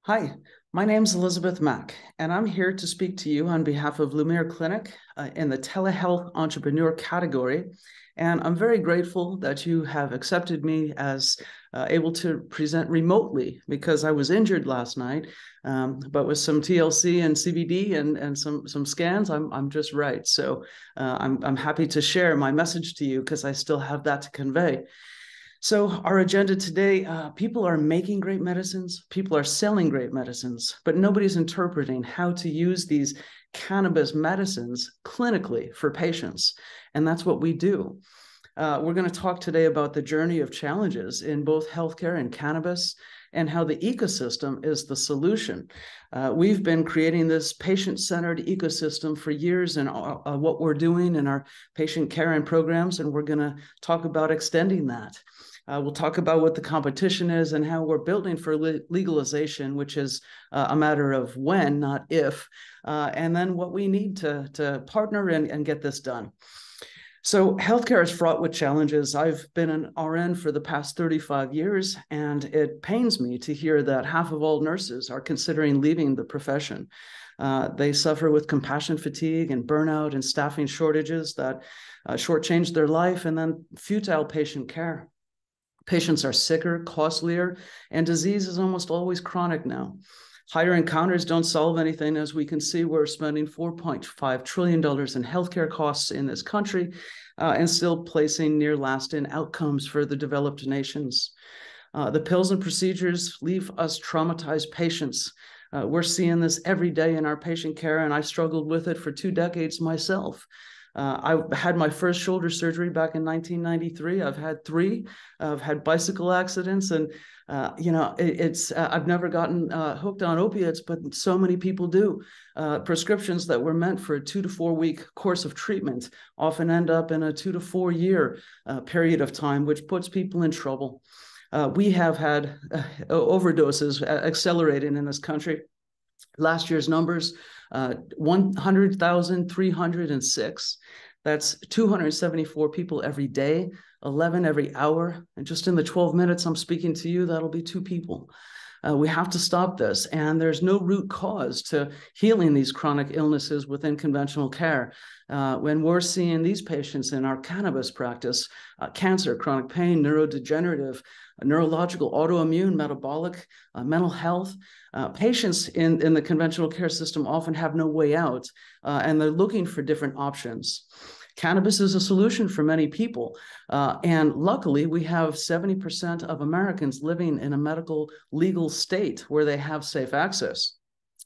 Hi, my name's Elizabeth Mack, and I'm here to speak to you on behalf of Lumiere Clinic in the telehealth entrepreneur category. And I'm very grateful that you have accepted me as able to present remotely because I was injured last night, but with some TLC and CBD and some scans, I'm just right. So I'm happy to share my message to you because I still have that to convey. So our agenda today, people are making great medicines, people are selling great medicines, but nobody's interpreting how to use these cannabis medicines clinically for patients. And that's what we do. We're going to talk today about the journey of challenges in both healthcare and cannabis and how the ecosystem is the solution. We've been creating this patient-centered ecosystem for years in what we're doing in our patient care and programs, and we're going to talk about extending that. We'll talk about what the competition is and how we're building for legalization, which is a matter of when, not if, and then what we need to partner and get this done. So healthcare is fraught with challenges. I've been an RN for the past 35 years, and it pains me to hear that half of all nurses are considering leaving the profession. They suffer with compassion fatigue and burnout and staffing shortages that shortchange their life, and then futile patient care. Patients are sicker, costlier, and disease is almost always chronic now. Higher encounters don't solve anything. As we can see, we're spending $4.5 trillion in healthcare costs in this country and still placing near last-in outcomes for the developed nations. The pills and procedures leave us traumatized patients. We're seeing this every day in our patient care, and I struggled with it for 2 decades myself. I had my first shoulder surgery back in 1993. I've had 3. I've had bicycle accidents, and I've never gotten hooked on opiates, but so many people do. Prescriptions that were meant for a 2 to 4 week course of treatment often end up in a 2 to 4 year period of time, which puts people in trouble. We have had overdoses accelerating in this country. Last year's numbers, 100,306. That's 274 people every day, 11 every hour. And just in the 12 minutes I'm speaking to you, that'll be 2 people. We have to stop this. And there's no root cause to healing these chronic illnesses within conventional care. When we're seeing these patients in our cannabis practice, cancer, chronic pain, neurodegenerative, neurological, autoimmune, metabolic, mental health, patients in the conventional care system often have no way out, and they're looking for different options. Cannabis is a solution for many people. And luckily, we have 70% of Americans living in a medical legal state where they have safe access.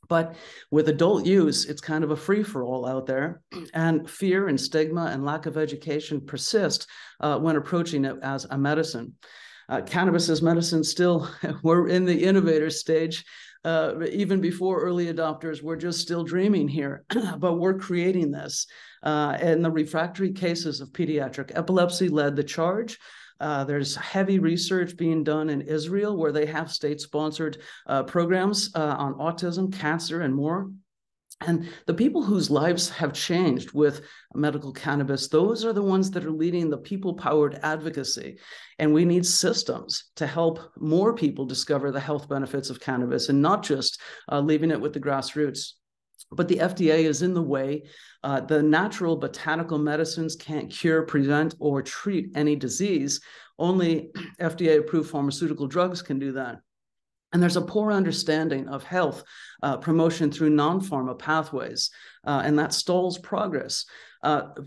But with adult use, it's kind of a free-for-all out there. And fear and stigma and lack of education persist when approaching it as a medicine. Cannabis as medicine still, we're in the innovator stage. Even before early adopters, we're just still dreaming here, but we're creating this. And the refractory cases of pediatric epilepsy led the charge. There's heavy research being done in Israel where they have state-sponsored programs on autism, cancer, and more. And the people whose lives have changed with medical cannabis, those are the ones that are leading the people-powered advocacy. And we need systems to help more people discover the health benefits of cannabis and not just leaving it with the grassroots. But the FDA is in the way. The natural botanical medicines can't cure, prevent, or treat any disease. Only FDA-approved pharmaceutical drugs can do that. And there's a poor understanding of health promotion through non-pharma pathways, and that stalls progress.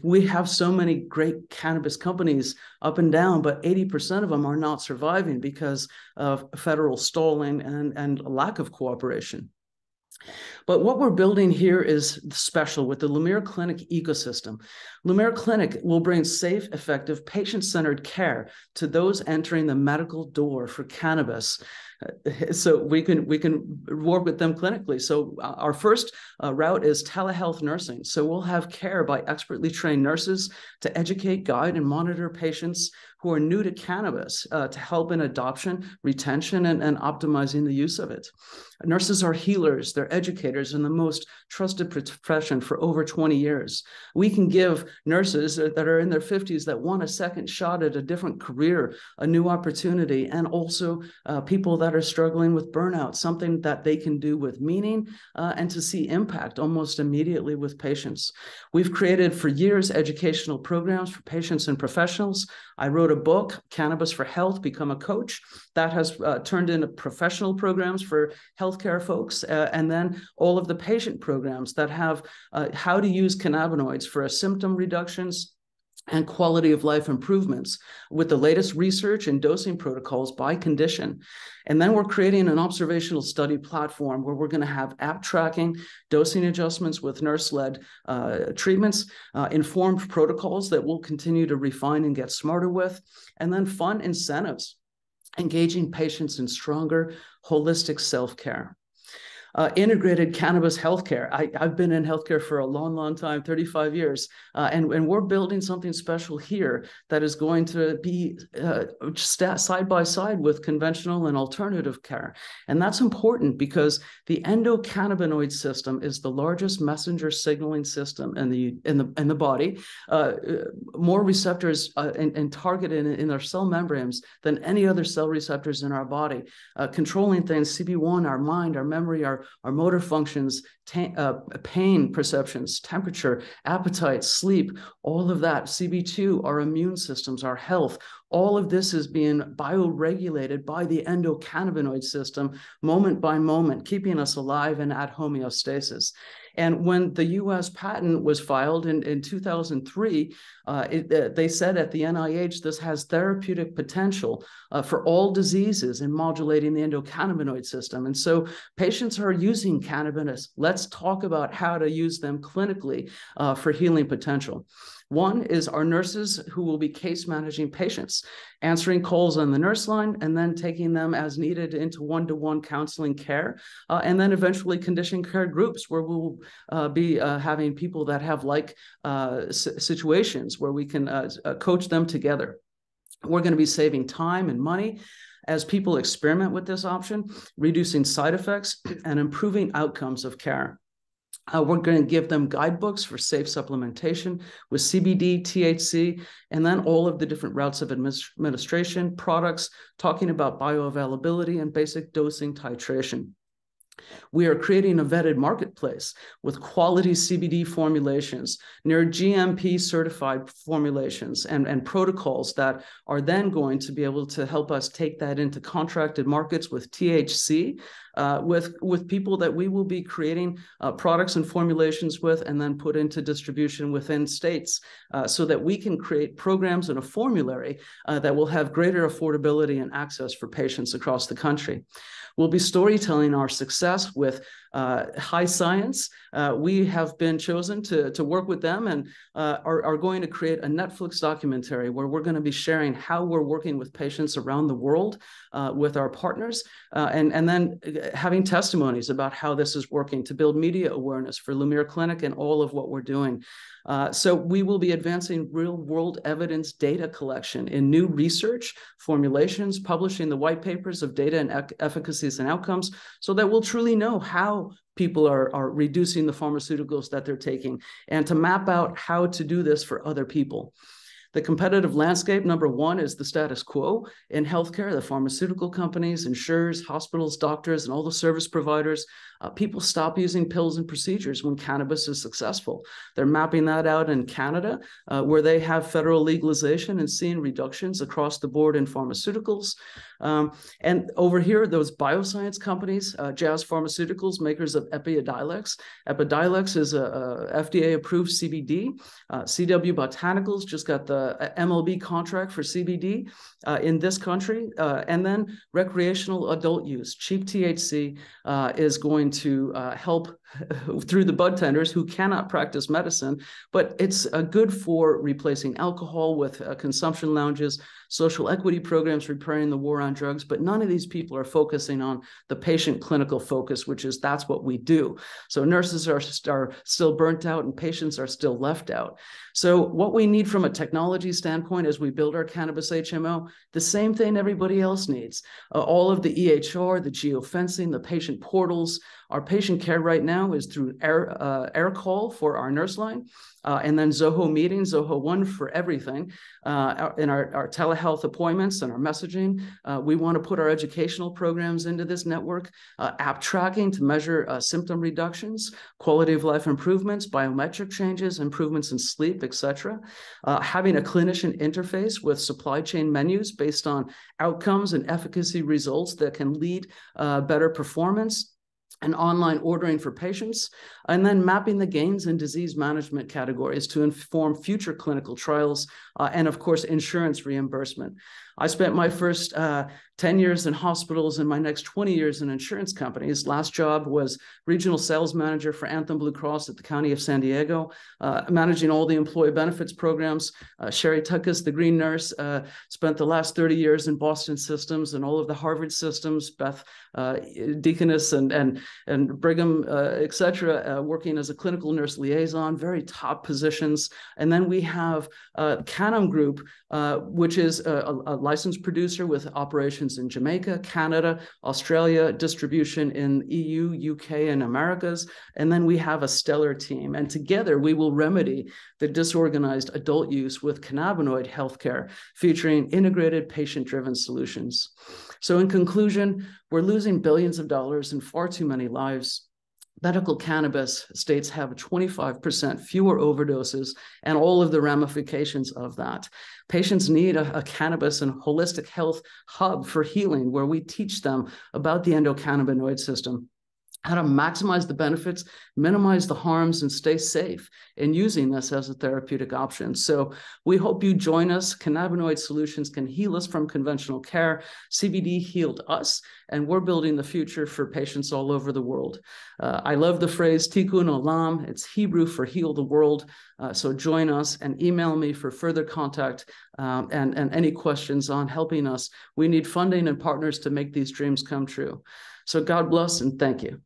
We have so many great cannabis companies up and down, but 80% of them are not surviving because of federal stalling and lack of cooperation. But what we're building here is special with the Lumiere Clinic ecosystem. Lumiere Clinic will bring safe, effective, patient-centered care to those entering the medical door for cannabis. So we can work with them clinically. So our first route is telehealth nursing. So we'll have care by expertly trained nurses to educate, guide, and monitor patients who are new to cannabis to help in adoption, retention, and optimizing the use of it. Nurses are healers, they're educators in the most trusted profession for over 20 years. We can give nurses that are in their 50s that want a second shot at a different career, a new opportunity, and also people that are struggling with burnout, something that they can do with meaning and to see impact almost immediately with patients. We've created for years educational programs for patients and professionals. I wrote a book, Cannabis for Health, Become a Coach, that has turned into professional programs for healthcare folks, and then all of the patient programs that have how to use cannabinoids for symptom reductions and quality of life improvements with the latest research and dosing protocols by condition. And then we're creating an observational study platform where we're going to have app tracking, dosing adjustments with nurse-led treatments, informed protocols that we'll continue to refine and get smarter with, and then fun incentives, engaging patients in stronger holistic self-care. Integrated cannabis healthcare. I've been in healthcare for a long, long time, 35 years, and we're building something special here that is going to be side by side with conventional and alternative care. And that's important because the endocannabinoid system is the largest messenger signaling system in the body, more receptors and targeted in our cell membranes than any other cell receptors in our body, controlling things, CB1, our mind, our memory, our motor functions, pain perceptions, temperature, appetite, sleep, all of that, CB2, our immune systems, our health, all of this is being bioregulated by the endocannabinoid system moment by moment, keeping us alive and at homeostasis. And when the US patent was filed in 2003, they said at the NIH, this has therapeutic potential for all diseases in modulating the endocannabinoid system. And so patients are using cannabis. Let's talk about how to use them clinically for healing potential. One is our nurses who will be case managing patients, answering calls on the nurse line, and then taking them as needed into one-to-one counseling care, and then eventually condition care groups where we'll be having people that have like situations where we can coach them together. We're going to be saving time and money as people experiment with this option, reducing side effects and improving outcomes of care. We're going to give them guidebooks for safe supplementation with CBD, THC, and then all of the different routes of administration, products, talking about bioavailability and basic dosing titration. We are creating a vetted marketplace with quality CBD formulations, near GMP certified formulations and protocols that are then going to be able to help us take that into contracted markets with THC, with people that we will be creating products and formulations with and then put into distribution within states so that we can create programs and a formulary that will have greater affordability and access for patients across the country. We'll be storytelling our success with High Science. We have been chosen to work with them and are going to create a Netflix documentary where we're going to be sharing how we're working with patients around the world with our partners, and then having testimonies about how this is working to build media awareness for Lumiere Clinic and all of what we're doing. So we will be advancing real-world evidence data collection in new research, formulations, publishing the white papers of data and efficacies and outcomes so that we'll truly know how people are reducing the pharmaceuticals that they're taking and to map out how to do this for other people. The competitive landscape, number one, is the status quo in healthcare. The pharmaceutical companies, insurers, hospitals, doctors, and all the service providers, people stop using pills and procedures when cannabis is successful. They're mapping that out in Canada, where they have federal legalization and seeing reductions across the board in pharmaceuticals. And over here, those bioscience companies, Jazz Pharmaceuticals, makers of Epidiolex. Epidiolex is a FDA-approved CBD. CW Botanicals just got the MLB contract for CBD in this country. And then recreational adult use, cheap THC, is going to help through the bud tenders who cannot practice medicine, but it's good for replacing alcohol with consumption lounges, social equity programs, repairing the war on drugs. But none of these people are focusing on the patient clinical focus, which is that's what we do. So nurses are still burnt out and patients are still left out. So what we need from a technology standpoint as we build our cannabis HMO, the same thing everybody else needs. All of the EHR, the geofencing, the patient portals. Our patient care right now is through air call for our nurse line, and then Zoho Meeting, Zoho One for everything. In our telehealth appointments and our messaging, we want to put our educational programs into this network, app tracking to measure symptom reductions, quality of life improvements, biometric changes, improvements in sleep, etc. Having a clinician interface with supply chain menus based on outcomes and efficacy results that can lead better performance, and online ordering for patients, and then mapping the gains in disease management categories to inform future clinical trials, and of course, insurance reimbursement. I spent my first 10 years in hospitals and my next 20 years in insurance companies. Last job was regional sales manager for Anthem Blue Cross at the County of San Diego, managing all the employee benefits programs. Sherry Tuckus, the green nurse, spent the last 30 years in Boston Systems and all of the Harvard systems, Beth Deaconess and Brigham, et cetera, working as a clinical nurse liaison, very top positions. And then we have Canam Group, which is a licensed producer with operations in Jamaica, Canada, Australia, distribution in EU, UK, and Americas. And then we have a stellar team. And together we will remedy the disorganized adult use with cannabinoid healthcare, featuring integrated patient-driven solutions. So in conclusion, we're losing billions of dollars and far too many lives. Medical cannabis states have 25% fewer overdoses and all of the ramifications of that. Patients need a cannabis and holistic health hub for healing, where we teach them about the endocannabinoid system, how to maximize the benefits, minimize the harms, and stay safe in using this as a therapeutic option. So we hope you join us. Cannabinoid solutions can heal us from conventional care. CBD healed us, and we're building the future for patients all over the world. I love the phrase Tikkun Olam. It's Hebrew for heal the world. So join us and email me for further contact and any questions on helping us. We need funding and partners to make these dreams come true. So God bless and thank you.